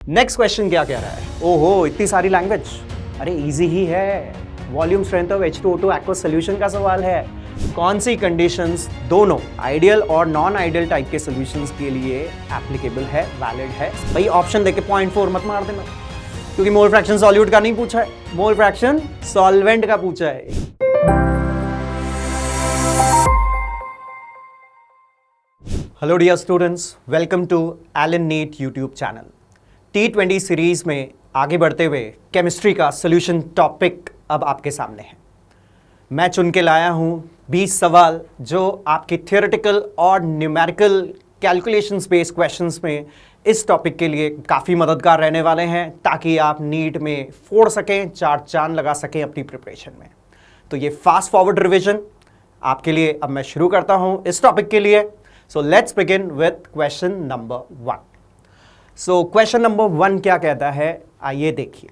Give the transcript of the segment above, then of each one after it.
Next question क्या कह रहा है? ओहो, इतनी सारी लैंग्वेज। अरे इजी ही है, volume strength of H2O2 aqueous solution का सवाल है। कौन सी कंडीशंस दोनों आइडियल और नॉन आइडियल टाइप के सॉल्यूशंस के लिए एप्लीकेबल है, वैलिड है? भाई ऑप्शन देके 0.4 मत मार देना, क्योंकि मोल फ्रैक्शन सॉल्यूट का नहीं पूछा है, मोल फ्रैक्शन सॉल्वेंट का पूछा है। Hello dear students, welcome to Allen NEET YouTube channel. T20 series में आगे बढ़ते हुए केमिस्ट्री का सॉल्यूशन टॉपिक अब आपके सामने है। मैं चुन के लाया हूं 20 सवाल जो आपकी थियोरेटिकल और न्यूमेरिकल कैलकुलेशंस बेस्ड क्वेश्चंस में इस टॉपिक के लिए काफ़ी मददगार रहने वाले हैं, ताकि आप नीट में फोड़ सकें, चार चांद लगा सकें अपनी प्रिपरेशन में। तो ये फास्ट फॉरवर्ड रिविजन आपके लिए अब मैं शुरू करता हूं इस टॉपिक के लिए। So let's begin with question number 1। So question number 1 क्या कहता है, आइए देखिए।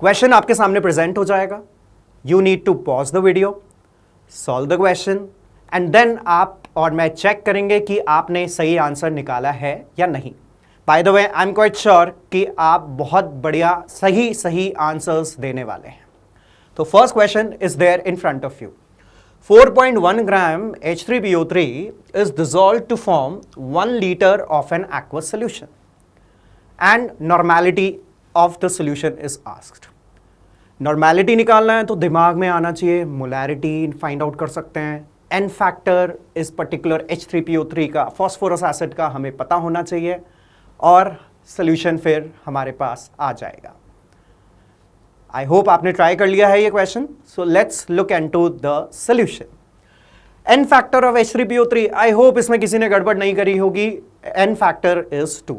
क्वेश्चन आपके सामने प्रेजेंट हो जाएगा। You need to pause the video, solve the question and then आप और मैं चेक करेंगे कि आपने सही आंसर निकाला है या नहीं। Bye the way, I am quite sure कि आप बहुत बढ़िया सही आंसर्स देने वाले हैं। तो first question is there in front of you. 4.1 gram H3PO3 is dissolved to form 1 liter of an aqueous solution and normality of the solution is asked. Normality निकालना है तो दिमाग में आना चाहिए, molarity फाइंड आउट कर सकते हैं, N फैक्टर इस पर्टिकुलर H3PO3 का, फॉस्फोरस एसिड का हमें पता होना चाहिए और सोल्यूशन फिर हमारे पास आ जाएगा। आई होप आपने ट्राई कर लिया है ये question. So let's look into the solution. N factor of H3PO3, I hope इसमें किसी ने गड़बड़ नहीं करी होगी। N factor is 2।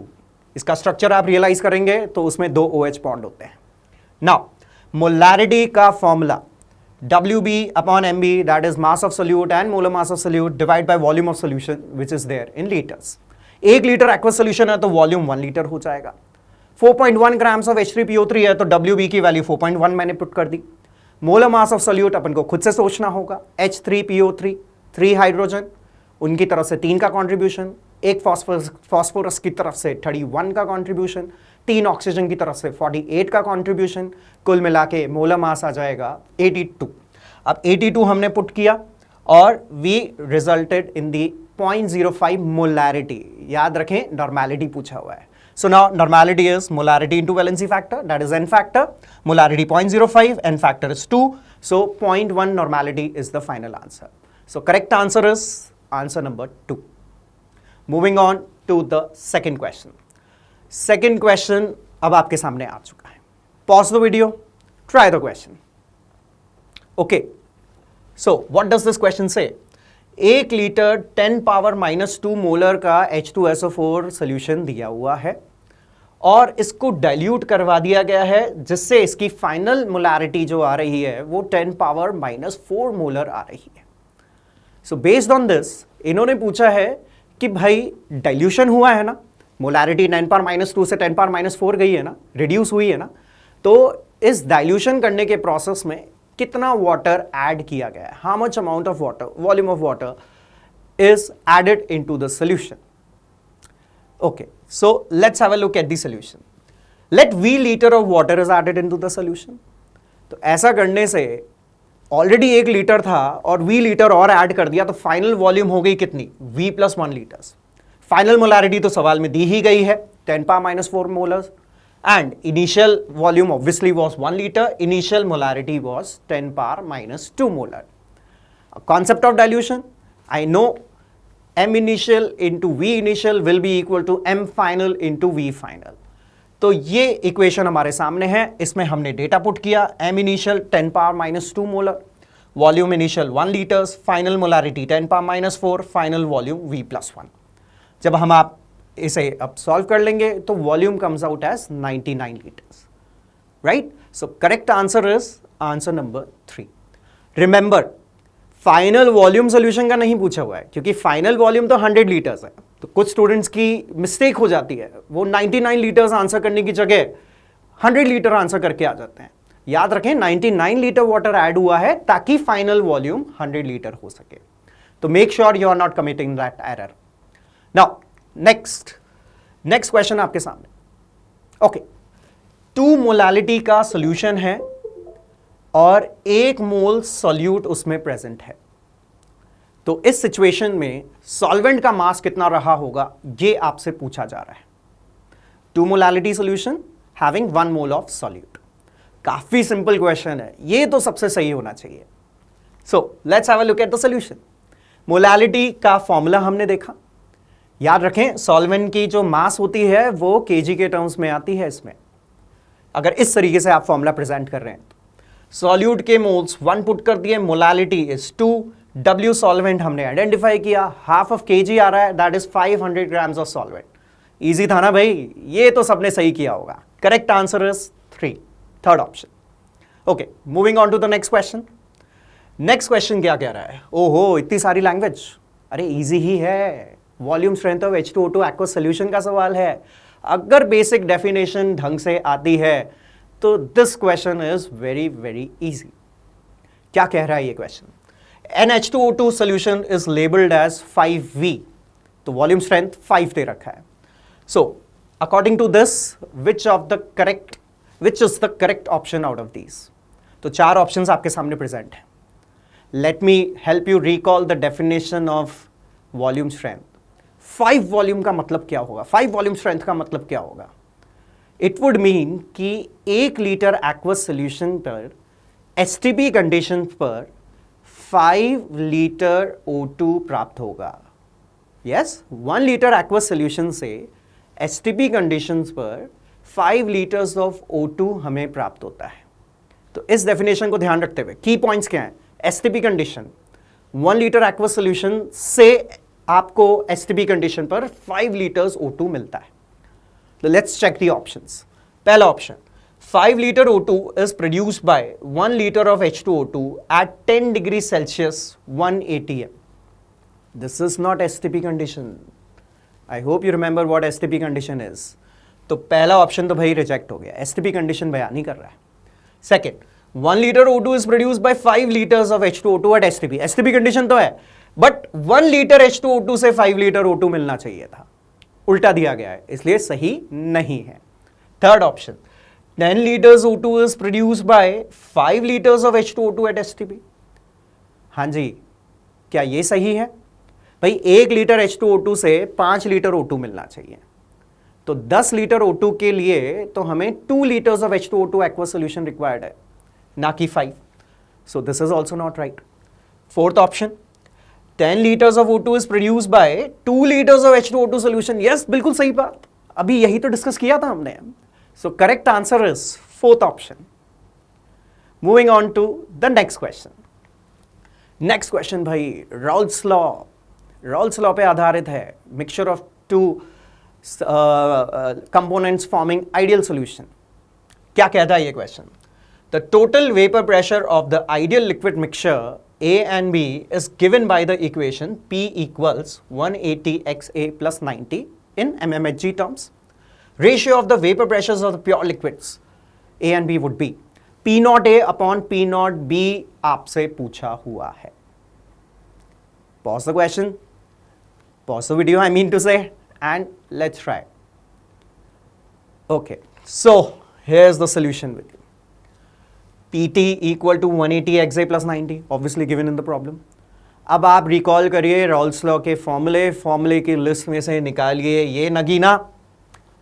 इसका स्ट्रक्चर आप रियलाइज करेंगे तो उसमें 2 OH बॉन्ड होते हैं। नाउ मोलैरिटी का formula WB/MB, that is mass of solute and molar mass of solute divide by volume of solution which is there in litres. 1 litre aqueous solution है तो volume 1 litre हो जाएगा। 4.1 grams of H3PO3 है तो WB की value 4.1 मैंने put कर दी। Molar mass of solute अपन को खुद से सोचना होगा। H3PO3, 3 हाइड्रोजन, उनकी तरफ से 3 का कॉन्ट्रीब्यूशन, एक फॉस्फोरस की तरफ से 31 का कॉन्ट्रीब्यूशन, 3 ऑक्सीजन की तरफ से 48 का कॉन्ट्रीब्यूशन, कुल मिला के मोलर मास आ जाएगा 82। अब 82 हमने पुट किया और we resulted in the 0.05 molarity. याद रखें, नॉर्मेलिटी पूछा हुआ है। So now normality is molarity into valency factor, that is N factor. Molarity 0.05, N factor is 2. So 0.1 normality is the final answer. So correct answer is answer number 2. Moving on to the second question. Second question अब आपके सामने आ चुका है। Pause the video, try the question. Okay. So what does this question say? 1 litre 10 power -2 molar का H2SO4 solution दिया हुआ है और इसको डाइल्यूट करवा दिया गया है, जिससे इसकी फाइनल मोलैरिटी जो आ रही है वो 10 पावर -4 मोलर आ रही है। सो बेस्ड ऑन दिस इन्होंने पूछा है कि भाई डाइल्यूशन हुआ है ना, मोलैरिटी 9 पावर -2 से 10 पावर -4 गई है ना, रिड्यूस हुई है ना, तो इस डाइल्यूशन करने के प्रोसेस में कितना वाटर ऐड किया गया है, how much amount of water, volume of water is added into the solution. Okay, so let's have a look at the solution. Let V litre of water is added into the solution. तो ऐसा करने से already 1 litre था और V litre और add कर दिया तो फाइनल वॉल्यूम हो गई कितनी, V + 1 लीटर्स। फाइनल मोलैरिटी तो सवाल में दी ही गई है, 10 power -4 molars, and initial volume obviously was 1 liter, initial molarity was 10 power -2 molar. A concept of dilution, I know M initial into V initial will be equal to M final into V final. तो ये equation हमारे सामने है, इसमें हमने data put किया। M initial 10 power -2 molar, volume initial 1 liters, final molarity 10 power -4, final volume V + 1. जब हम आप इसे अब सॉल्व कर लेंगे तो volume comes out as 99 litres, right? So correct answer is answer number 3। Remember, final volume solution का नहीं पूछा हुआ है, क्योंकि फाइनल वॉल्यूम तो 100 लीटर्स है। तो कुछ स्टूडेंट्स की मिस्टेक हो जाती है, वो 99 लीटर्स आंसर करने की जगह 100 लीटर आंसर करके आ जाते हैं। याद रखें, 99 लीटर वाटर ऐड हुआ है ताकि फाइनल वॉल्यूम 100 लीटर हो सके। तो make sure you are not committing that error. Now next question आपके सामने। ओके, 2 मोलालिटी का सॉल्यूशन है और 1 मोल सॉल्यूट उसमें प्रेजेंट है। तो इस सिचुएशन में सॉल्वेंट का मास कितना रहा होगा ये आपसे पूछा जा रहा है। 2 molality solution having 1 mole of solute. काफी सिंपल क्वेश्चन है, ये तो सबसे सही होना चाहिए। सो let's have a look at the solution. Molality का फॉर्मूला हमने देखा, याद रखें सॉल्वेंट की जो मास होती है वो केजी के टर्म्स में आती है। इसमें अगर इस तरीके से आप फॉर्मूला प्रेजेंट कर रहे हैं तो सॉल्यूट के मोल्स 1 पुट कर दिए, मोलालिटी इज 2, W सॉल्वेंट हमने आइडेंटिफाई किया, हाफ ऑफ केजी आ रहा है, that is 500 grams of solvent. Easy था ना भाई, ये तो सबने सही किया होगा। Correct answer is 3, third option. Okay, moving on to the next question. Next question क्या कह रहा है? ओहो, इतनी सारी लैंग्वेज, अरे इजी ही है, volume strength of H2O2 aqueous solution का सवाल है। अगर बेसिक डेफिनेशन ढंग से आती है तो this question is very very easy. क्या कह रहा है ये question? NH2O2 solution is labeled as 5V, तो वॉल्यूम स्ट्रेंथ 5 दे रखा है। So according to this which is the correct option out of these? तो 4 ऑप्शंस आपके सामने प्रेजेंट है। Let me help you recall the definition of volume strength. 5 volume का मतलब क्या होगा? 5 वॉल्यूम स्ट्रेंथ का मतलब क्या होगा? इट वुड मीन कि 1 लीटर एक्वस सोल्यूशन पर एसटीपी कंडीशन पर 5 लीटर O2 प्राप्त होगा। यस, 1 लीटर एक्वस सोल्यूशन से एसटीपी कंडीशंस पर 5 लीटर्स ऑफ O2 हमें प्राप्त होता है। तो इस डेफिनेशन को ध्यान रखते हुए की पॉइंट्स क्या हैं? STP condition, 1 litre aqueous solution से आपको एसटीपी कंडीशन पर 5 लीटर्स O2 मिलता है। तो लेट्स चेक द ऑप्शंस। पहला option, 5 liter O2 is produced by 1 liter of H2O2 at 10 degrees Celsius 1 atm. This is not STP condition. I hope you remember what STP condition is. तो पहला option तो भाई reject हो गया, STP condition बयान नहीं कर रहा है। Second, 1 liter O2 is produced by 5 liters of H2O2 at STP. STP condition तो है, बट 1 लीटर H2O2 से 5 लीटर O2 मिलना चाहिए था, उल्टा दिया गया है, इसलिए सही नहीं है। Third option, 10 liters O2 is produced by 5 liters of H2O2 at STP. हाँ जी, क्या ये सही है? भाई 1 लीटर H2O2 से 5 लीटर O2 मिलना चाहिए, तो 10 लीटर O2 के लिए तो हमें 2 liters of H2O2 aqueous solution required है, ना कि 5. So this is also not right. Fourth option, 10 liters of O2 is produced by 2 liters of H2O2 solution. Yes, बिल्कुल सही बात, अभी यही तो डिस्कस किया था हमने। So correct answer is 4th option. Moving on to the next question. Next question भाई, Raoult's law. Raoult's law पे आधारित है, mixture of 2 components forming ideal solution. क्या कहता है ये question? The total vapor pressure of the ideal liquid mixture A and B is given by the equation P equals 180 XA plus 90 in mmHg terms. Ratio of the vapor pressures of the pure liquids A and B would be P naught A upon P naught B आपसे पूछा हुआ है। Pause the question, pause the video I mean to say, and let's try. Okay, so here's the solution with you. PT equal to 180 XA plus 90, obviously given in the problem. अब आप recall करिए Rawls law के फॉर्मूले की list में से निकालिए ये नगीना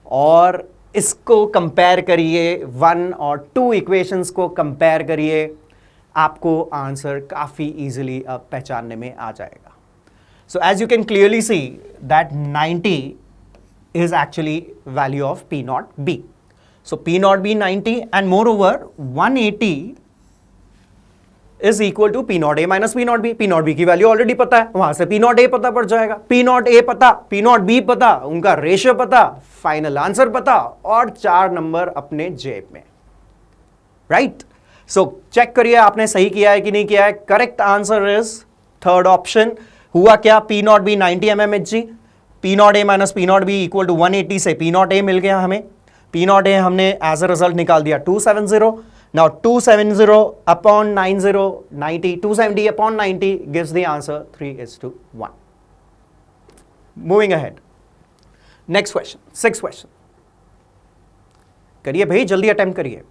और इसको कंपेयर करिए, 1 और 2 इक्वेशंस को कंपेयर करिए, आपको आंसर काफ़ी इजीली अब पहचानने में आ जाएगा। So as you can clearly see that 90 is actually value of P not B. So P not B 90 and moreover 180 is equal to P not A minus P not B. P not B की value already पता है, वहां से P not A पता पड़ जाएगा, P not A पता, P not B पता, उनका रेशियो पता, फाइनल आंसर पता और 4 नंबर अपने जेब में, राइट? सो चेक करिए आपने सही किया है कि नहीं किया है। Correct answer is third option. हुआ क्या? P not B 90 mmHg, P not A minus P not B equal to 180 से P नॉट A मिल गया हमें, P नॉट A हमने एज अ रिजल्ट निकाल दिया 270. Now 270 upon 90, 270 upon 90 gives the answer 3:1. Moving ahead. Next question, 6th question. करिए भाई, जल्दी अटेम्प्ट करिए।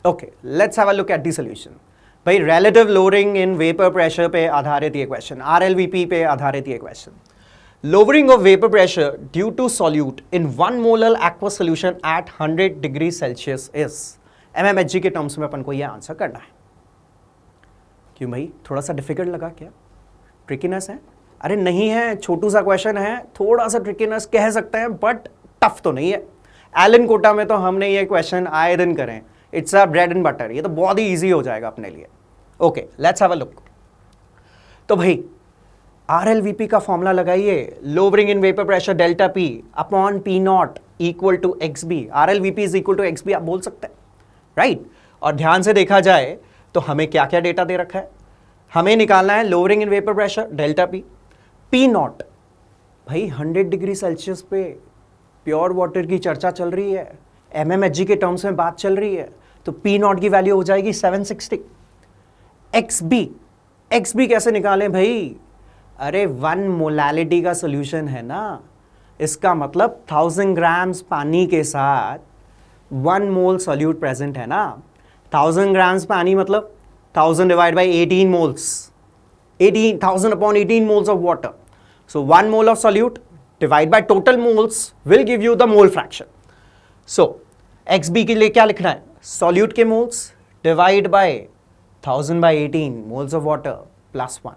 Okay, let's have a look at the solution. भाई relative lowering in vapour pressure पे आधारित ये क्वेश्चन, RLVP पे आधारित ये question. Lowering of vapor pressure due to solute in 1 molar aqueous solution at 100 degree Celsius is MMHG के terms में अपन को ये आंसर करना है। क्यों भाई, थोड़ा सा डिफिकल्ट लगा क्या? ट्रिकीनेस है? अरे नहीं है, छोटू सा क्वेश्चन है, थोड़ा सा ट्रिकीनेस कह सकते हैं, बट टफ तो नहीं है। एलन कोटा में तो हमने ये क्वेश्चन आए दिन करें, it's a bread and butter, ये तो बहुत ही ईजी हो जाएगा अपने लिए। Okay, let's have a look. तो भाई RLVP का फॉर्मूला लगाइए, lowering in vapour pressure delta P upon P not equal to XB। RLVP is equal to XB आप बोल सकते हैं, राइट? और ध्यान से देखा जाए तो हमें क्या क्या डेटा दे रखा है, हमें निकालना है lowering in vapour pressure delta P not. भाई 100 डिग्री सेल्सियस पे प्योर वाटर की चर्चा चल रही है, MMHG के टर्म्स में बात चल रही है, तो P नॉट की वैल्यू हो जाएगी 760। XB कैसे निकालें भाई? अरे 1 मोलालिटी का सोल्यूशन है ना, इसका मतलब 1000 ग्राम्स पानी के साथ 1 मोल सॉल्यूट प्रेजेंट है ना। 1000 ग्राम्स पानी मतलब 1000 divide by 18 moles, 1000 upon 18 moles of water. So 1 mole of solute divide by total moles will give you the mole fraction. So XB के लिए क्या लिखना है? सॉल्यूट के moles divide by 1000 by 18 moles of water plus 1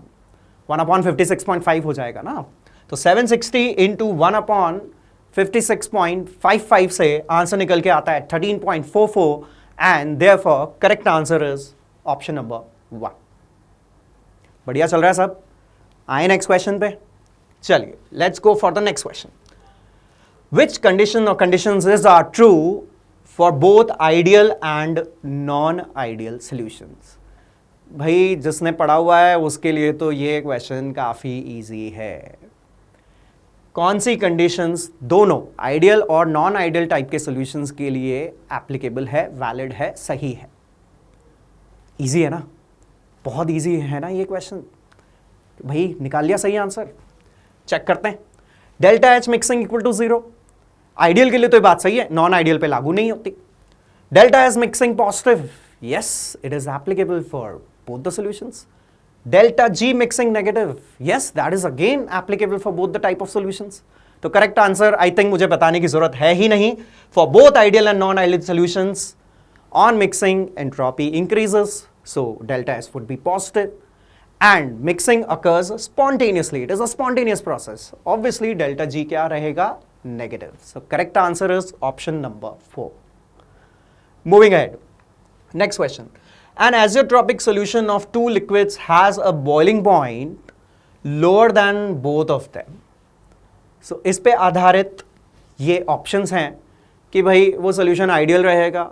upon 56.5 हो जाएगा ना। तो 760 इंटू 1 अपॉन 56.55 से आंसर निकल के आता है 13.44 and therefore correct answer is option number 1। बढ़िया चल रहा है सब। आए नेक्स्ट क्वेश्चन पे, चलिए let's go for the next question. Which condition और conditions is are true for both ideal and non ideal solutions? भाई जिसने पढ़ा हुआ है उसके लिए तो ये क्वेश्चन काफी इजी है। कौन सी कंडीशंस दोनों आइडियल और नॉन आइडियल टाइप के सॉल्यूशंस के लिए एप्लीकेबल है, वैलिड है, सही है? इजी है ना, बहुत इजी है ना ये क्वेश्चन। भाई निकाल लिया सही आंसर, चेक करते हैं। Delta H mixing equal to 0, ideal के लिए तो ये बात सही है, नॉन आइडियल पे लागू नहीं होती। Delta S mixing positive, yes it is applicable for both the solutions. Delta G mixing negative, yes that is again applicable for both the type of solutions. तो correct answer I think मुझे बताने की जरूरत है ही नहीं। For both ideal and non-ideal solutions, on mixing entropy increases, so delta S would be positive, and mixing occurs spontaneously. It is a spontaneous process. Obviously delta G क्या रहेगा? Negative. So correct answer is option number 4. Moving ahead, next question. An azeotropic solution of two liquids has a boiling point lower than both of them. So इस पे आधारित ये options हैं कि भाई वो सोल्यूशन आइडियल रहेगा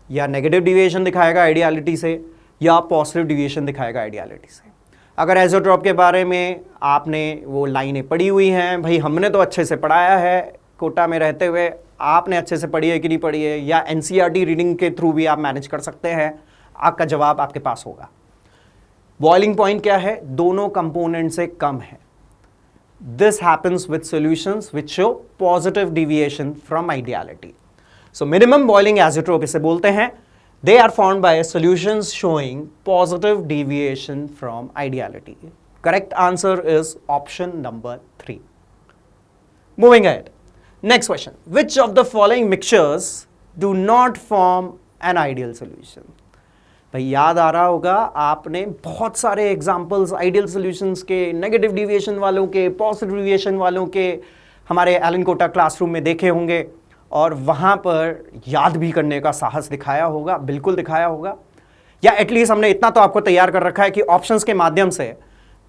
या नेगेटिव डिविएशन दिखाएगा आइडियलिटी से या पॉजिटिव डिविएशन दिखाएगा आइडियलिटी से। अगर एजोट्रॉप के बारे में आपने वो लाइनें पढ़ी हुई हैं, भाई हमने तो अच्छे से पढ़ाया है कोटा में रहते हुए, आपने अच्छे से पढ़ी है कि नहीं पढ़ी है, या NCERT रीडिंग के थ्रू भी आप मैनेज कर सकते हैं, आपका जवाब आपके पास होगा। बॉइलिंग पॉइंट क्या है? दोनों कंपोनेंट से कम है। This happens with solutions which show positive deviation from ideality. So minimum boiling azeotrope इसे बोलते हैं। They are formed by solutions showing positive deviation from ideality. Correct answer is option number 3। Moving ahead, next question. Which of the following mixtures do not form an ideal solution? भाई याद आ रहा होगा आपने बहुत सारे एग्जाम्पल्स आइडियल सॉल्यूशंस के, negative deviation वालों के, पॉजिटिव डिविएशन वालों के हमारे एलन कोटा क्लासरूम में देखे होंगे और वहाँ पर याद भी करने का साहस दिखाया होगा, बिल्कुल दिखाया होगा, या एटलीस्ट हमने इतना तो आपको तैयार कर रखा है कि ऑप्शंस के माध्यम से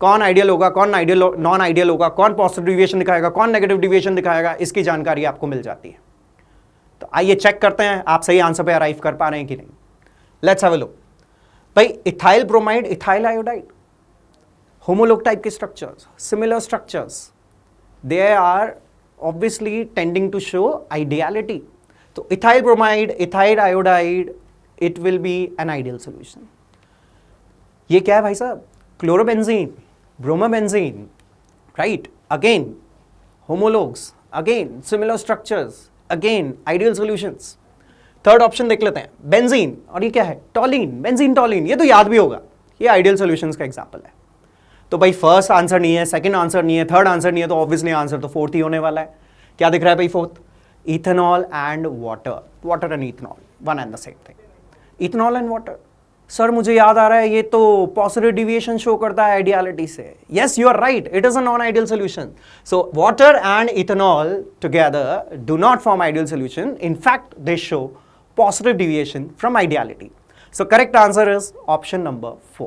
कौन आइडियल होगा, कौन आइडियल नॉन आइडियल होगा, कौन पॉजिटिव डिविएशन दिखाएगा, कौन नेगेटिव डिविएशन दिखाएगा, इसकी जानकारी आपको मिल जाती है। तो आइए चेक करते हैं आप सही आंसर पे अराइव कर पा रहे हैं कि नहीं। Let's have a look. भाई ethyl bromide, ethyl iodide, homologue type के structures, similar structures, they are obviously tending to show ideality. तो ethyl bromide, ethyl iodide, it will be an ideal solution. ये क्या है भाई साहब? Chlorobenzene, bromobenzene, right? Again homologues, again similar structures, again ideal solutions. Third option देख लेते हैं, benzene, और ये क्या है, टॉलिन, बेंजीन टॉलिन, ये तो याद भी होगा, ये आइडियल सॉल्यूशंस का एग्जांपल है। तो भाई फर्स्ट आंसर नहीं है, सेकंड आंसर नहीं है, थर्ड आंसर नहीं है, तो ऑब्वियसली आंसर तो फोर्थ ही होने वाला है। क्या दिख रहा है भाई fourth, ethanol and water, water and ethanol one and the same thing. Ethanol and water, sir मुझे याद आ रहा है ये तो पॉजिटिव डिविएशन शो करता है आइडियलिटी से। Yes you are right, it is a non ideal solution. So water and ethanol together do not form ideal solution, in fact they show positive deviation from ideality. So correct answer is option number 4.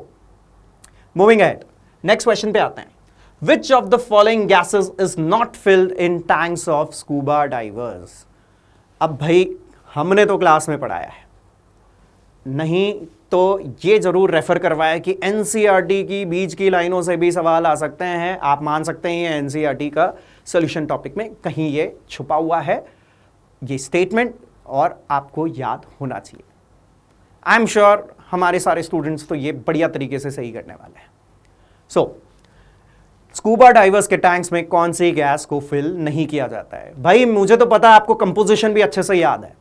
Moving ahead, next question पे आते हैं. Which of the following gases is not filled in tanks of scuba divers? अब भाई हमने तो class में पढ़ाया है, नहीं तो ये जरूर रेफर करवाया कि एनसीईआरटी की बीच की लाइनों से भी सवाल आ सकते हैं। आप मान सकते हैं ये एनसीईआरटी का सॉल्यूशन टॉपिक में कहीं ये छुपा हुआ है, ये स्टेटमेंट, और आपको याद होना चाहिए। आई एम श्योर हमारे सारे स्टूडेंट्स तो ये बढ़िया तरीके से सही करने वाले हैं। सो स्कूबा डाइवर्स के टैंक्स में कौन सी गैस को फिल नहीं किया जाता है? भाई मुझे तो पता है, आपको कंपोजिशन भी अच्छे से याद है।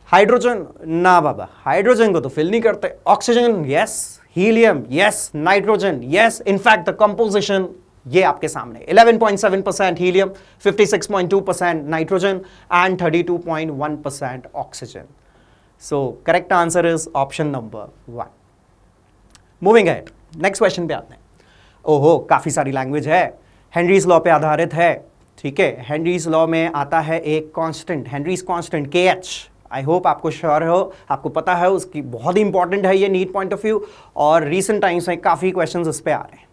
हाइड्रोजन ना बाबा, हाइड्रोजन को तो फिल नहीं करते। Oxygen yes, helium yes, nitrogen yes. In fact the composition ये आपके सामने 11.7% helium, 56.2% nitrogen and 32.1% oxygen. So correct answer is option number 1। Moving ahead, next question पे आते हैं। ओहो काफी सारी लैंग्वेज है, हेनरीज लॉ पे आधारित है, ठीक है। हेनरीज लॉ में आता है एक constant, Henrys constant KH। I hope आपको श्योर हो, आपको पता है, उसकी बहुत ही इंपॉर्टेंट है ये नीट पॉइंट ऑफ व्यू, और रीसेंट टाइम्स में काफी क्वेश्चंस इस पे आ रहे हैं।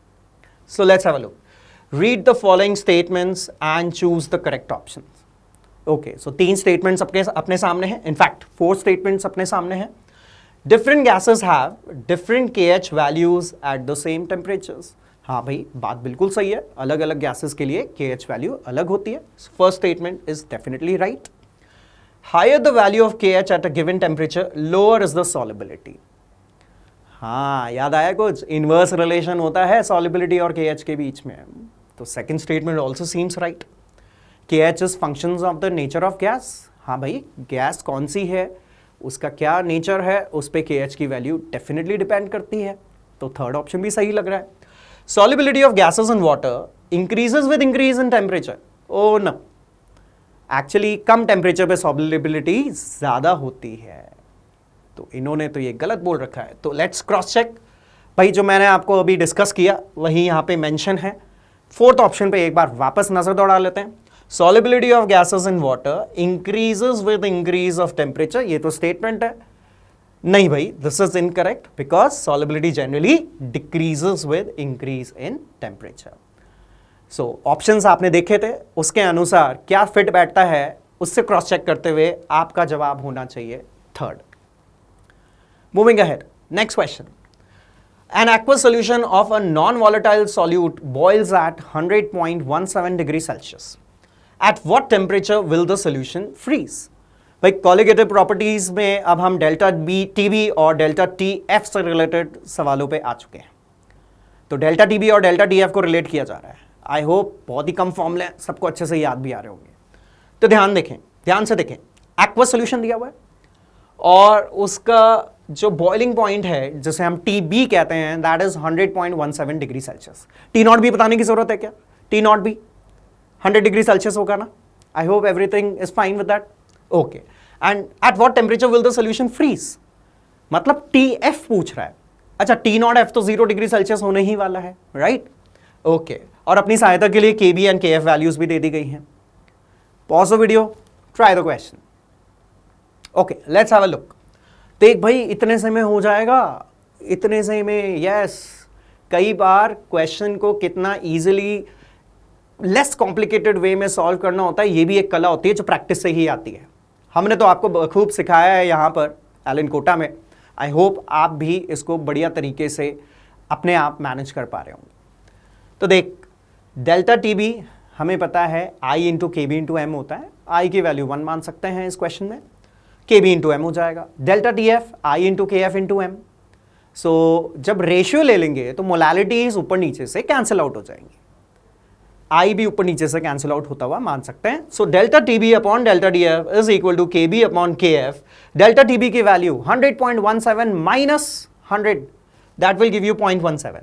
So let's have a look. Read the following statements and choose the correct options. Okay, so 3 statements अपने सामने हैं, in fact 4 statements अपने सामने हैं. Different gases have different KH values at the same temperatures. हाँ भाई बात बिल्कुल सही है, अलग अलग gases के लिए KH value अलग होती है. First statement is definitely right. Higher the value of KH at a given temperature, lower is the solubility. हाँ याद आया कुछ, इनवर्स रिलेशन होता है सॉल्युबिलिटी और KH के बीच में। तो second statement also seems right. KH is functions of the nature of gas. हाँ भाई गैस कौन सी है, उसका क्या नेचर है, उस पर KH की वैल्यू डेफिनेटली डिपेंड करती है। तो थर्ड ऑप्शन भी सही लग रहा है। Solubility of gases in water increases with increase in temperature. Oh no, actually कम टेम्परेचर पे सॉल्युबिलिटी ज्यादा होती है। तो इन्होंने तो ये गलत बोल रखा है। तो लेट्स क्रॉस चेक। भाई जो मैंने आपको अभी डिस्कस किया वही यहाँ पे मेंशन है। फोर्थ ऑप्शन पे एक बार वापस नजर दौड़ा लेते हैं। Solubility of gases in water increases with increase of temperature, ये तो स्टेटमेंट है। नहीं भाई, this is incorrect because solubility generally decreases with increase in temperature. So options आपने देखे थे, उसके अनुसार क्या फिट बैठता है उससे क्रॉस चेक करते हुए आपका जवाब होना चाहिए third. Moving ahead, next question. An aqueous solution of a non-volatile solute boils at 100.17 degrees Celsius. At what temperature will the solution freeze? भाई कॉलिगेटिव प्रॉपर्टीज में अब हम डेल्टा TB और डेल्टा TF से रिलेटेड सवालों पे आ चुके हैं। तो डेल्टा TB और डेल्टा TF को रिलेट किया जा रहा है। आई होप बहुत ही कम फॉर्मूले सबको अच्छे से याद भी आ रहे होंगे। तो ध्यान से देखें, एक्वस सोल्यूशन दिया हुआ है और उसका जो बॉइलिंग पॉइंट है जिसे हम TB कहते हैं, that is 100.17 degree Celsius. T0 भी बताने की जरूरत है क्या? T0 भी 100 डिग्री सेल्सियस होगा ना? I hope everything is fine with that. Okay, and at what temperature will the solution freeze? मतलब TF पूछ रहा है। अच्छा, T0F तो 0 डिग्री सेल्सियस होने ही वाला है, राइट? ओके, और अपनी सहायता के लिए KB एंड KF वैल्यूज भी दे दी गई हैं। Pause the video, try the question. Okay, let's have a look. देख भाई इतने से में हो जाएगा, इतने से में, यस। कई बार क्वेश्चन को कितना इजीली लेस कॉम्प्लिकेटेड वे में सॉल्व करना होता है, ये भी एक कला होती है जो प्रैक्टिस से ही आती है। हमने तो आपको खूब सिखाया है यहाँ पर एलन कोटा में। आई होप आप भी इसको बढ़िया तरीके से अपने आप मैनेज कर पा रहे होंगे। तो देख, डेल्टा TB हमें पता है I into KB into M होता है। I की वैल्यू 1 मान सकते हैं इस क्वेश्चन में, KB इंटू M हो जाएगा। Delta TF I into KF into M। सो जब रेशियो ले लेंगे तो मोलालिटीज ऊपर नीचे से कैंसिल आउट हो जाएंगी। आई भी ऊपर नीचे से कैंसिल आउट होता हुआ मान सकते हैं. So delta TB upon delta DF is equal to KB upon KF. Delta TB की value 100.17 minus 100, that will give you 0.17.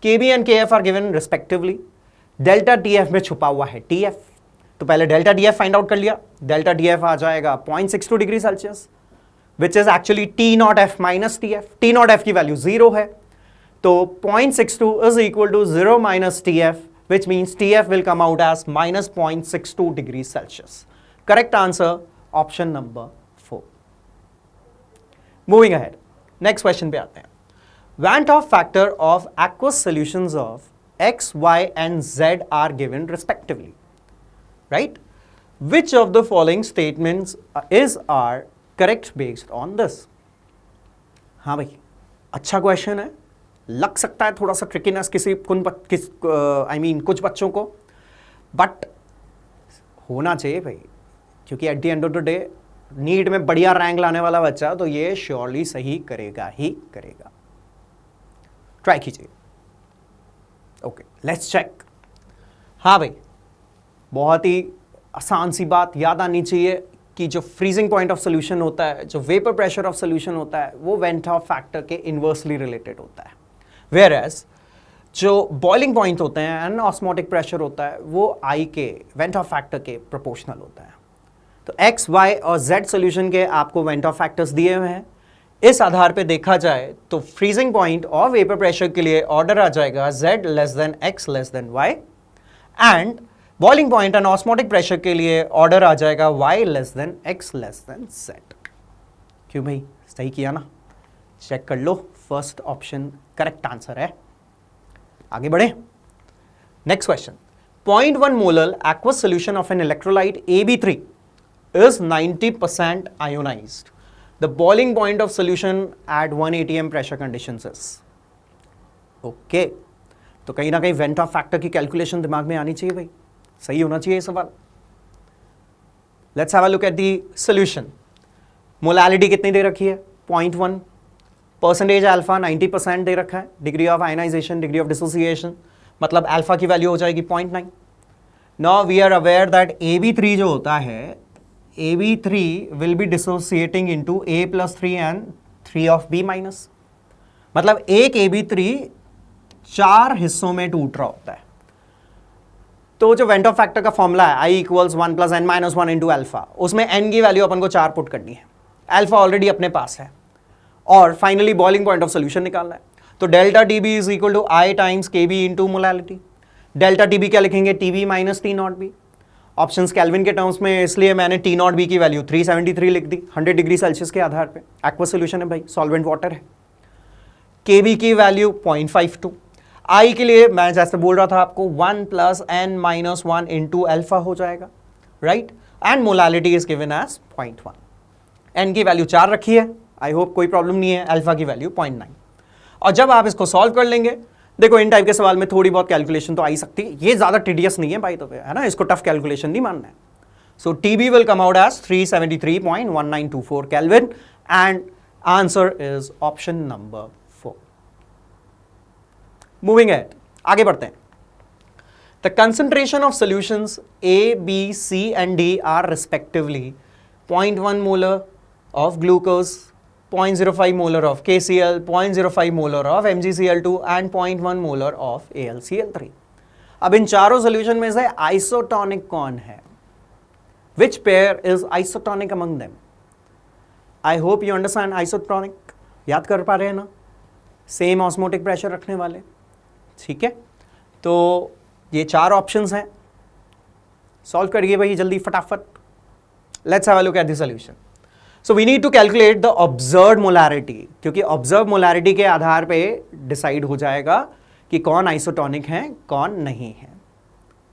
KB and KF are given respectively. Delta TF में छुपा हुआ है टीएफ, तो पहले डेल्टा डीएफ फाइंड आउट कर लिया. Delta DF आ जाएगा 0.62 degree Celsius, which is actually T not F minus T F. T not F की वैल्यू 0 है, तो 0.62 is equal to 0 minus TF, which means TF will come out as minus 0.62 degrees Celsius. Correct answer, option number 4. Moving ahead, next question पे आते हैं. Van 't Hoff factor of aqueous solutions of X, Y and Z are given respectively. Right? Which of the following statements are correct based on this? हाँ भाई, अच्छा question है. लग सकता है थोड़ा सा ट्रिकीनेस कुछ बच्चों को, बट होना चाहिए भाई, क्योंकि at the end of the day NEET में बढ़िया रैंक लाने वाला बच्चा तो ये श्योरली सही करेगा ही करेगा. ट्राई कीजिए. Okay, let's check. हाँ भाई, बहुत ही आसान सी बात याद आनी चाहिए कि जो फ्रीजिंग पॉइंट ऑफ सोल्यूशन होता है, जो वेपर प्रेशर ऑफ सोल्यूशन होता है, वो वेन 't Hoff फैक्टर के इन्वर्सली रिलेटेड होता है. Whereas जो बॉइलिंग पॉइंट होते हैं एंड ऑस्मोटिक प्रेशर होता है वो आई के वेन 't Hoff फैक्टर के प्रोपोर्शनल होता है. तो एक्स, वाई और जेड सोल्यूशन के आपको वेन 't Hoff फैक्टर्स दिए हुए हैं. इस आधार पे देखा जाए तो फ्रीजिंग पॉइंट और वेपर प्रेशर के लिए ऑर्डर आ जाएगा z less than x less than y, and boiling point and osmotic pressure के लिए ऑर्डर आ जाएगा y less than x less than z. क्यों भाई, सही किया ना? चेक कर लो, फर्स्ट ऑप्शन करेक्ट आंसर है. आगे बढ़े. Next question. 0.1 molar aqueous solution of an electrolyte AB3 is 90% ionized. The boiling point of solution at 1 atm pressure conditions is. Okay, तो कहीं ना कहीं वेन 't Hoff फैक्टर की calculation दिमाग में आनी चाहिए भाई, सही होना चाहिए सवाल. Let's have a look at the solution. Molality कितनी दे रखी है? 0.1. परसेंटेज अल्फा 90% दे रखा है. Degree of ionization, degree of dissociation, मतलब अल्फा की वैल्यू हो जाएगी 0.9. Now we are aware that AB3 जो होता है, AB3 will be dissociating into A+3 and 3 of B-. मतलब एक AB3 4 हिस्सों में टूट रहा होता है. तो जो वेन 't Hoff फैक्टर का फॉर्मूला है I = 1 + n - 1 इंटू अल्फा, उसमें n की वैल्यू अपन को 4 पुट करनी है. अल्फा ऑलरेडी अपने पास है, और finally boiling point of solution निकालना है. तो delta TB is equal to I times KB into molality. Delta TB क्या लिखेंगे? TB minus T not B. Options kelvin के टर्म्स में, इसलिए मैंने टी नॉट बी की वैल्यू 373 लिख दी 100 डिग्री सेल्सियस के आधार पे. एक्वस सोल्यूशन है भाई, सॉल्वेंट वाटर है. केबी की वैल्यू 0.52. आई के लिए मैं जैसे बोल रहा था आपको 1 + n - 1 इंटू अल्फा हो जाएगा, right. And molality is given as 0.1. N की वैल्यू 4 रखी है, आई होप कोई प्रॉब्लम नहीं है. अल्फा की वैल्यू 0.9. और जब आप इसको सॉल्व कर लेंगे, देखो इन टाइप के सवाल में थोड़ी बहुत कैलकुलेशन तो आ ही सकती है, ये ज्यादा टीडियस नहीं है भाई, तो है ना, इसको टफ कैलकुलेशन नहीं मानना है. So TB will come out as 373.1924 kelvin, and answer is option number 4. Moving ahead, आगे बढ़ते हैं. The concentration of solutions A, B, C and D are respectively 0.1 molar of glucose, 0.05 molar of KCl, 0.05 molar of MgCl2 and 0.1 molar of AlCl3. अब इन चारों solution में से isotonic कौन है? Which pair is isotonic among them? I hope you understand isotonic. याद कर पा रहे हैं ना? सेम ऑस्मोटिक प्रेशर रखने वाले. ठीक है, तो ये 4 ऑप्शंस हैं. सॉल्व करिए भाई जल्दी फटाफट. Let's have a look at the solution. So we need to calculate the observed molarity, क्योंकि ऑब्जर्व मोलारिटी के आधार पे डिसाइड हो जाएगा कि कौन आइसोटोनिक है कौन नहीं है.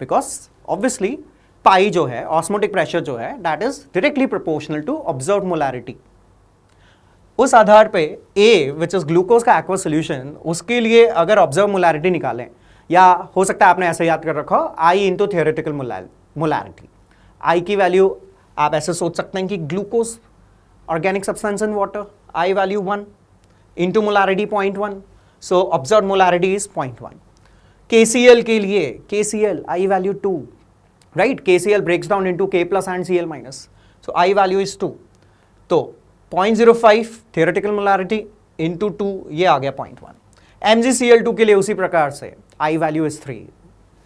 बिकॉज ऑब्वियसली पाई जो है, ऑस्मोटिक प्रेशर जो है, that is directly proportional to observed molarity. उस आधार पे ए विच इज ग्लूकोज का एक्वस सोल्यूशन, उसके लिए अगर ऑब्जर्व मोलारिटी निकालें, या हो सकता है आपने ऐसे याद कर रखा हो आई इंटू थियोरेटिकल मोलारिटी. आई की वैल्यू आप ऐसे सोच सकते हैं कि glucose organic substance in water, I value 1 into molarity 0.1, so observed molarity is 0.1. KCl के लिए KCl I value 2, right? KCl breaks down into K plus and Cl minus, so I value is 2. तो 0.05 theoretical molarity into 2 ये आ गया 0.1. MgCl2 के लिए उसी प्रकार से I value is 3.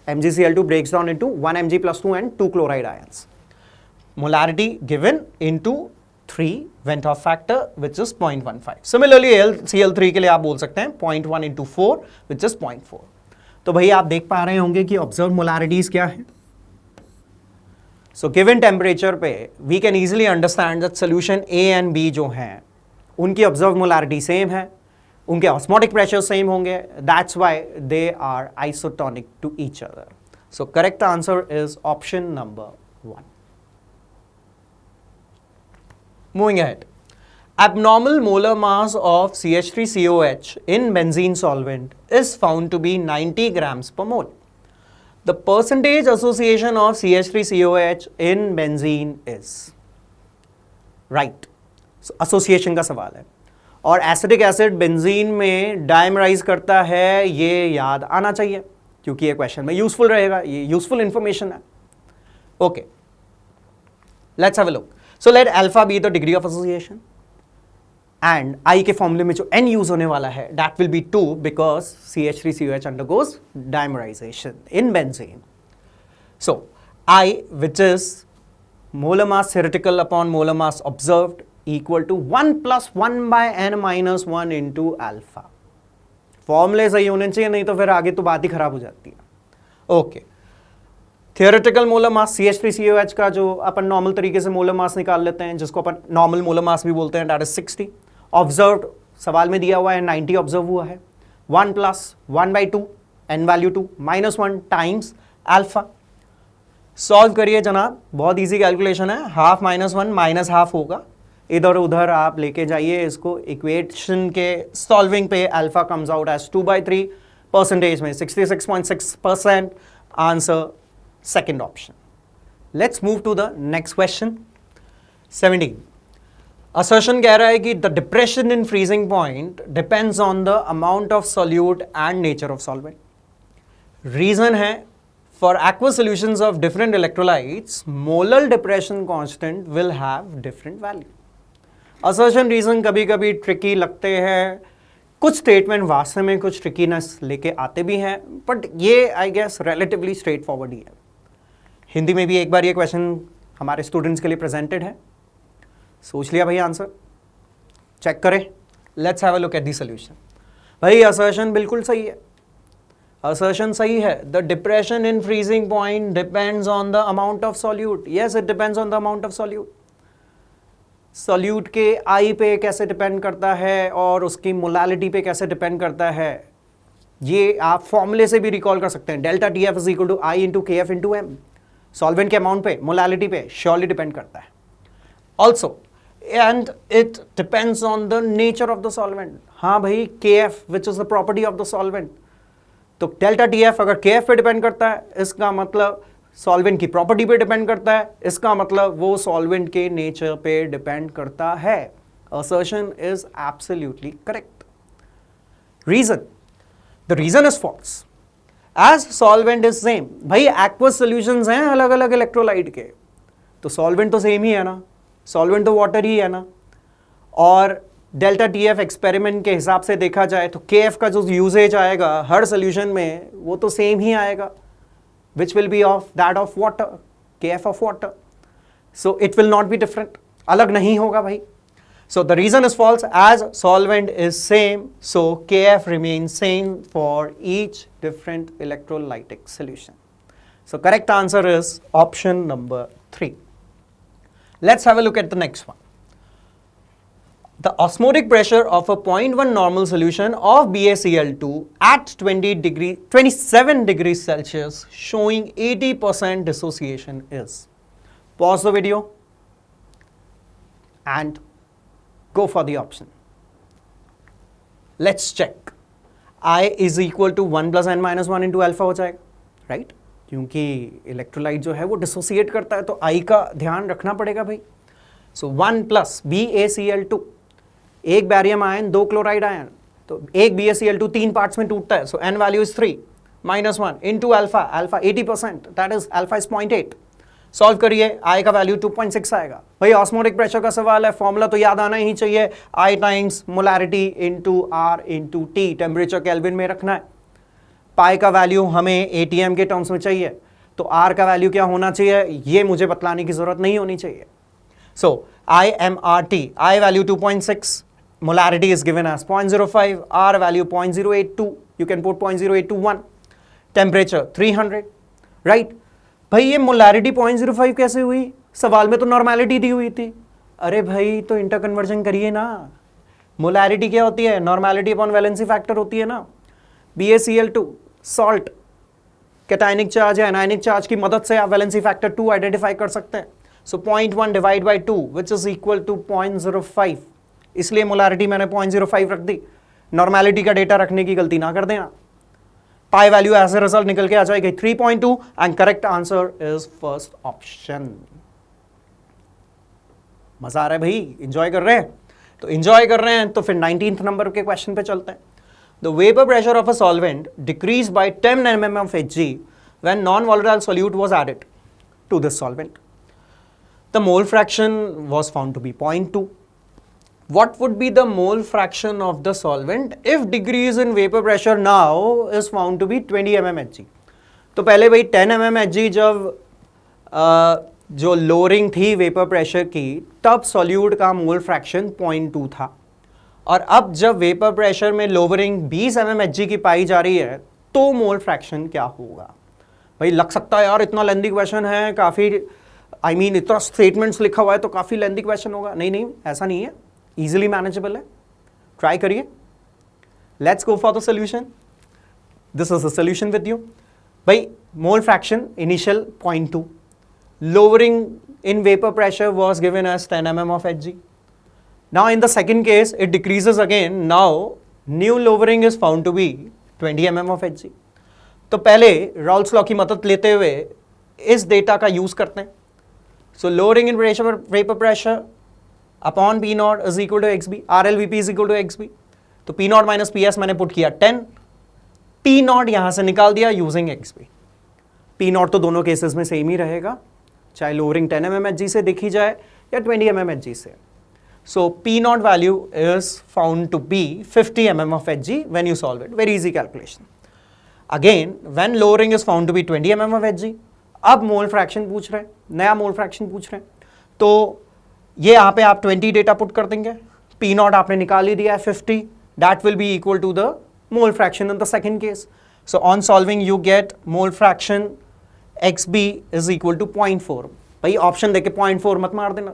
MgCl2 breaks down into 1 Mg plus 2 and 2 chloride ions. Molarity given into 3 went off factor which is 0.15. Similarly AlCl3 के लिए आप बोल सकते हैं 0.1 into 4 which is 0.4. तो भाई आप देख पा रहे होंगे कि ऑब्जर्व मोलारिटीज क्या है. सो गिवन टेम्परेचर पे we can easily understand that solution A and B जो हैं उनकी ऑब्जर्व मोलारिटी सेम है, उनके ऑस्मोटिक प्रेशर सेम होंगे, that's why they are isotonic to each other. So correct answer is option number 1. Moving ahead. Abnormal molar mass of CH3COH in benzene solvent is found to be 90 grams per mole. The percentage association of CH3COH in benzene is right. So, association का सवाल है और acetic acid benzene में dimerise करता है, ये याद आना चाहिए क्योंकि ये क्वेश्चन में यूजफुल रहेगा, ये यूजफुल इंफॉर्मेशन है. Okay, let's have a look. So let alpha be the degree of association and I के फॉर्मूले में जो N यूज होने वाला है that will be 2 because CH3COH undergoes dimerization in benzene. So I, which is molar mass theoretical upon molar mass observed, equal to 1 plus 1 by N minus 1 into alpha. फॉर्मूले सही होने चाहिए, नहीं तो फिर आगे तो बात ही खराब हो जाती है. Okay, theoretical molar mass CH3COH का जो अपन नॉर्मल तरीके से मोलर मास निकाल लेते हैं, जिसको अपन नॉर्मल मोलर मास भी बोलते हैं, दैट इज 60. ऑब्जर्व्ड सवाल में दिया हुआ है 90 ऑब्जर्व हुआ है. 1 plus 1 by 2 N value 2 minus 1 times alpha. Solve करिए जनाब, बहुत इजी कैलकुलेशन है. हाफ माइनस 1 माइनस हाफ होगा, इधर उधर आप लेके जाइए इसको. इक्वेशन के सॉल्विंग पे alpha comes out as 2/3, percentage में 66.6%. Answer second option. Let's move to the next question. 17. Assertion कह रहा है कि the depression in freezing point depends on the amount of solute and nature of solvent. Reason है, for aqueous solutions of different electrolytes, molar depression constant will have different value. Assertion reason कभी कभी tricky लगते हैं, कुछ statement वास्तव में कुछ ट्रिकीनेस लेके आते भी हैं, बट ये I guess relatively straightforward ही है. हिंदी में भी एक बार ये क्वेश्चन हमारे स्टूडेंट्स के लिए प्रेजेंटेड है. सोच लिया भाई आंसर, चेक करें. Let's have a look at the solution. भाई असर्शन बिल्कुल सही है, असर्शन सही है. The depression in freezing point depends on the amount of solute. Yes, it depends on the amount of solute. Solute के आई पे कैसे डिपेंड करता है और उसकी मोलालिटी पे कैसे डिपेंड करता है, ये आप फॉर्मूले से भी रिकॉल कर सकते हैं. Delta T F is equal to I into K F into M. Solvent के अमाउंट पे, मोलालिटी पे श्योरली डिपेंड करता है. Also and it depends on the nature of the solvent. हाँ भाई, K F which is the property of the solvent. तो delta T F अगर K F पे डिपेंड करता है, इसका मतलब सॉल्वेंट की प्रॉपर्टी पे डिपेंड करता है, इसका मतलब वो सॉल्वेंट के नेचर पे डिपेंड करता है. Assertion is absolutely correct. Reason, the reason is false as solvent is same. भाई एक्वस सॉल्यूशंस हैं अलग अलग इलेक्ट्रोलाइट के, तो सॉल्वेंट तो सेम ही है ना, सॉल्वेंट तो वाटर ही है ना. और डेल्टा टी एफ एक्सपेरिमेंट के हिसाब से देखा जाए तो के एफ का जो यूजेज आएगा हर सोल्यूशन में वो तो सेम ही आएगा, which will be of that of water, kf of water. So it will not be different, अलग नहीं होगा भाई. So the reason is false as solvent is same, so kf remains same for each different electrolytic solution. So correct answer is option number 3. Let's have a look at the next one. The osmotic pressure of a 0.1 normal solution of BaCl2 at 27 degrees Celsius showing 80% dissociation is. Pause the video and go for the option. Let's check. I is equal to 1 plus n minus 1 into alpha हो जाएगा, right? क्योंकि electrolyte जो है वो dissociate करता है, तो I का ध्यान रखना पड़ेगा भाई. So 1 plus BaCl2, एक बैरियम आयन, 2 क्लोराइड आयन, तो एक BaCl2 3 पार्ट्स में टूटता है, सो n value is 3. -1 into alpha, alpha 80%, that is alpha is 0.8। Solve करिए, आई का वैल्यू 2.6 आएगा। भाई ऑस्मोटिक प्रेशर का सवाल है, फॉर्मूला तो याद आना ही चाहिए, i times molarity into R into T, temperature kelvin में रखना है। पाई का वैल्यू हमें एटीएम के टर्म्स में चाहिए, तो आर का वैल्यू क्या होना चाहिए ये मुझे बतलाने की जरूरत नहीं होनी चाहिए। सो IMRT, I value 2.6, molarity is given as 0.05, R value 0.082, you can put 0.0821, temperature 300, right? भाई ये मोलैरिटी 0.05 कैसे हुई? सवाल में तो नॉर्मेलिटी दी हुई थी। अरे भाई तो इंटर कन्वर्जन करिए ना। मोलैरिटी क्या होती है? नॉर्मेलिटी अपॉन वैलेंसी फैक्टर होती है ना। BaCl2 सॉल्ट, कैटायनिक चार्ज या एनायनिक चार्ज की मदद से आप वैलेंसी फैक्टर 2 आइडेंटिफाई कर सकते हैं। So 0.1 divide by 2 which is equal to 0.05, इसलिए मोलैरिटी मैंने 0.05 रख दी। नॉर्मेलिटी का डेटा रखने की गलती ना कर देना। Pi value as a result निकल के आ जाएगी 3.2 and correct answer is first option. मजा आ रहा है भाई? एंजॉय कर रहे हैं? तो एंजॉय कर रहे हैं तो फिर 19th नंबर के क्वेश्चन पे चलते हैं। The vapour pressure of a solvent decrease by 10 mm of Hg when non-volatile solute was added to this solvent. The mole fraction was found to be 0.2. What would be the mole fraction of the solvent if decrease in vapor pressure now is found to be 20 mm Hg? तो पहले भाई 10 mm Hg जब जो lowering थी vapour pressure की, तब solute का mole fraction 0.2 था, और अब जब वेपर प्रेशर में लोअरिंग 20 mm Hg की पाई जा रही है तो मोल फ्रैक्शन क्या होगा? भाई लग सकता है यार इतना लेंथी क्वेश्चन है, काफ़ी इतना स्टेटमेंट्स लिखा हुआ है तो काफ़ी लेंथी क्वेश्चन होगा। नहीं नहीं, ऐसा नहीं है, इजीली मैनेजेबल है। ट्राई करिए। Let's go for the solution. This is the solution with you. भाई mole fraction initial 0.2, lowering in vapor pressure was given as 10 mm of Hg. Now in the second case it decreases again. Now new lowering is found to be 20 mm of Hg. तो पहले Rawls law की मदद लेते हुए इस data का use करते हैं। So lowering in vapour pressure upon P naught is equal to XB, RLVP is equal to XB। तो P नॉट माइनस PS मैंने पुट किया 10, P नॉट यहां से निकाल दिया यूजिंग XB। P नॉट तो दोनों केसेस में सेम ही रहेगा, चाहे लोअरिंग 10 mm Hg से देखी जाए या 20 mm Hg से। So P not value is found to be 50 mm of Hg when you solve it. Very easy calculation. Again, when lowering is found to be 20 mm of Hg, अब mole fraction पूछ रहे हैं, नया mole fraction पूछ रहे हैं, तो ये यहाँ पे आप 20 डेटा पुट कर देंगे। P नॉट आपने निकाल ही दिया है 50, that will be equal to the mole fraction in the second case. So on solving you get mole fraction XB is equal to 0.4। भाई ऑप्शन देके 0.4 मत मार देना,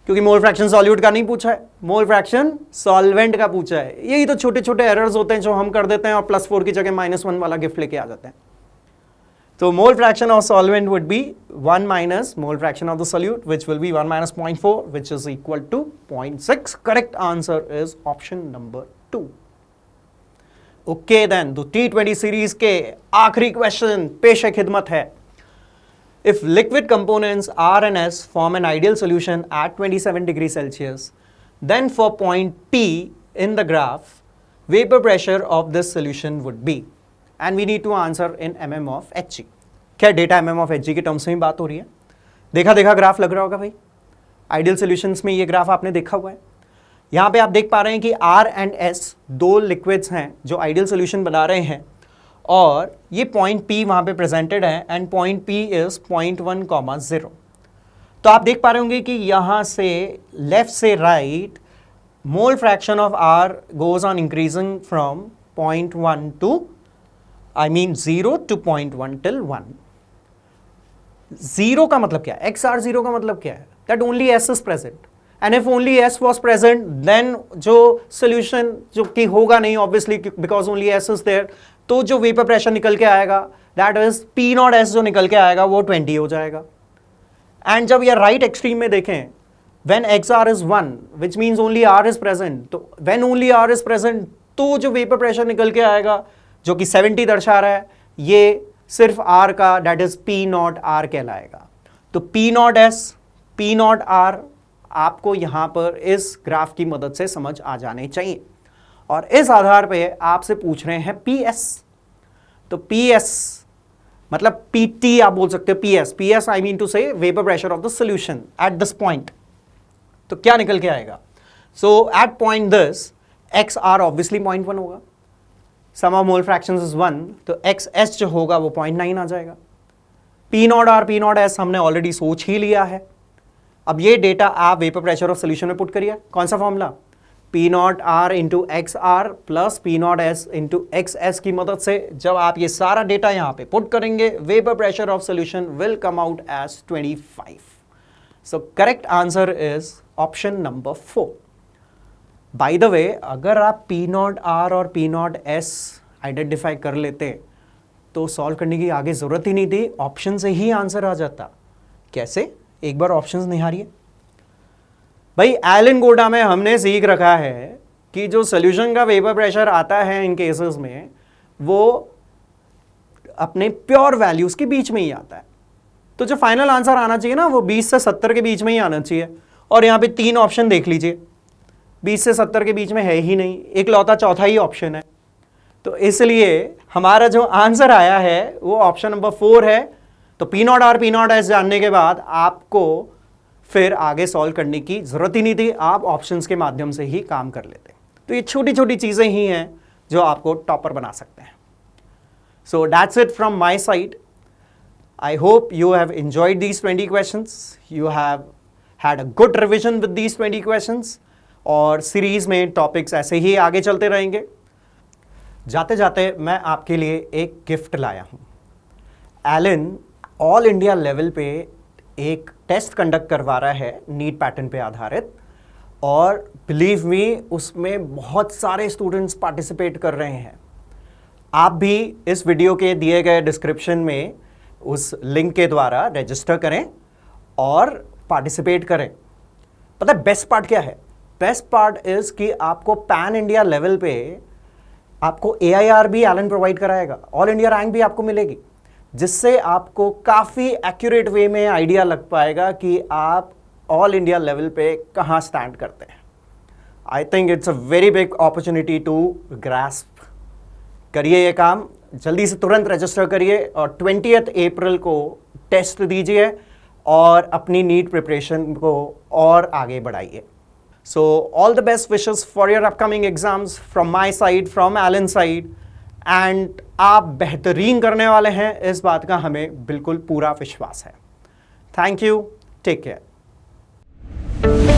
क्योंकि मोल फ्रैक्शन सॉल्यूट का नहीं पूछा है, मोल फ्रैक्शन सॉल्वेंट का पूछा है। यही तो छोटे छोटे एरर्स होते हैं जो हम कर देते हैं और +4 की जगह -1 वाला गिफ्ट लेके आ जाते हैं। तो mole fraction of solvent would be 1 minus mole fraction of the solute which will be 1 minus 0.4 which is equal to 0.6। Correct answer is option number 2। Okay then, तो T20 सीरीज के आखिरी क्वेश्चन पेश खिदमत है। If liquid components R and S form an ideal solution at 27 degrees Celsius, then for point P in the graph, vapor pressure of this solution would be, and we need to answer in mm of Hg। क्या data mm of Hg के terms में ही बात हो रही है? देखा graph लग रहा होगा भाई, आइडियल सॉल्यूशंस में ये ग्राफ आपने देखा हुआ है। यहाँ पे आप देख पा रहे हैं कि R and S दो लिक्विड्स हैं जो आइडियल सॉल्यूशन बना रहे हैं, और ये पॉइंट P वहाँ पे प्रेजेंटेड है एंड पॉइंट P इज 0.1, 0। तो आप देख पा रहे होंगे कि यहाँ से लेफ्ट से right mole fraction of R goes on increasing from 0.1 to 0 to 0.1 till 1। 0 का मतलब क्या है? XR 0 का मतलब क्या है? That only S is present, and if only S was present then जो सोल्यूशन जो कि होगा नहीं obviously because only S is there, तो जो वेपर प्रेशर निकल के आएगा that is P not S जो निकल के आएगा वो 20 हो जाएगा। एंड जब ये राइट एक्सट्रीम में देखें when XR is 1 which means only R is present, तो when only R is present तो जो वेपर प्रेशर निकल के आएगा जो कि 70 दर्शा रहा है, ये सिर्फ R का that is P not R कहलाएगा। तो P not S, P not R आपको यहां पर इस ग्राफ की मदद से समझ आ जाने चाहिए, और इस आधार पे आपसे पूछ रहे हैं PS। तो PS मतलब PT आप बोल सकते हो, PS I mean to say vapour pressure of the solution at this point. तो क्या निकल के आएगा? So at point this XR obviously 0.1 होगा, sum of mole fractions is 1, तो XS जो होगा वो 0.9 आ जाएगा। P0R P0S हमने ऑलरेडी सोच ही लिया है। अब ये डेटा आप वेपर प्रेशर ऑफ सोल्यूशन में पुट करिए। कौन सा formula? P0R into XR plus P0S into XS की मदद से जब आप ये सारा डेटा यहां पे पुट करेंगे, vapour pressure of solution will come out as 25। So correct answer is option number 4। By the way, अगर आप P0R और P0S आइडेंटिफाई कर लेते तो सॉल्व करने की आगे जरूरत ही नहीं थी, ऑप्शन से ही आंसर आ जाता। कैसे? एक बार ऑप्शंस निहारिए भाई। एलन गोल्डा में हमने सीख रखा है कि जो सोल्यूशन का वेपर प्रेशर आता है इन केसेस में वो अपने प्योर वैल्यूज के बीच में ही आता है। तो जो फाइनल आंसर आना चाहिए ना वो 20 से 70 के बीच में ही आना चाहिए। और यहां पे 3 ऑप्शन देख लीजिए, 20 से 70 के बीच में है ही नहीं, एक लौता चौथा ही ऑप्शन है। तो इसलिए हमारा जो आंसर आया है वो ऑप्शन नंबर 4 है। तो P0R P0S जानने के बाद आपको फिर आगे सॉल्व करने की जरूरत ही नहीं थी, आप ऑप्शंस के माध्यम से ही काम कर लेते। तो ये छोटी छोटी चीजें ही हैं जो आपको टॉपर बना सकते हैं। So that's it from my side. I hope you have enjoyed these 20 questions, you have had a good revision with these 20 questions, और सीरीज में टॉपिक्स ऐसे ही आगे चलते रहेंगे। जाते जाते मैं आपके लिए एक गिफ्ट लाया हूं। एलन ऑल इंडिया लेवल पे एक टेस्ट कंडक्ट करवा रहा है नीट पैटर्न पे आधारित, और बिलीव मी उसमें बहुत सारे स्टूडेंट्स पार्टिसिपेट कर रहे हैं। आप भी इस वीडियो के दिए गए डिस्क्रिप्शन में उस लिंक के द्वारा रजिस्टर करें और पार्टिसिपेट करें। पता है बेस्ट पार्ट क्या है? बेस्ट पार्ट इज कि आपको पैन इंडिया लेवल पे आपको AIR भी एलन प्रोवाइड कराएगा, ऑल इंडिया रैंक भी आपको मिलेगी, जिससे आपको काफ़ी एक्यूरेट वे में आइडिया लग पाएगा कि आप ऑल इंडिया लेवल पे कहाँ स्टैंड करते हैं। I think it's a very big opportunity to grasp. करिए ये काम, जल्दी से तुरंत रजिस्टर करिए और 20 अप्रैल को टेस्ट दीजिए और अपनी नीट प्रिपरेशन को और आगे बढ़ाइए। So all the best wishes for your upcoming exams from my side, from Allen side, and आप बेहतरीन करने वाले हैं, इस बात का हमें बिल्कुल पूरा विश्वास है। Thank you, take care.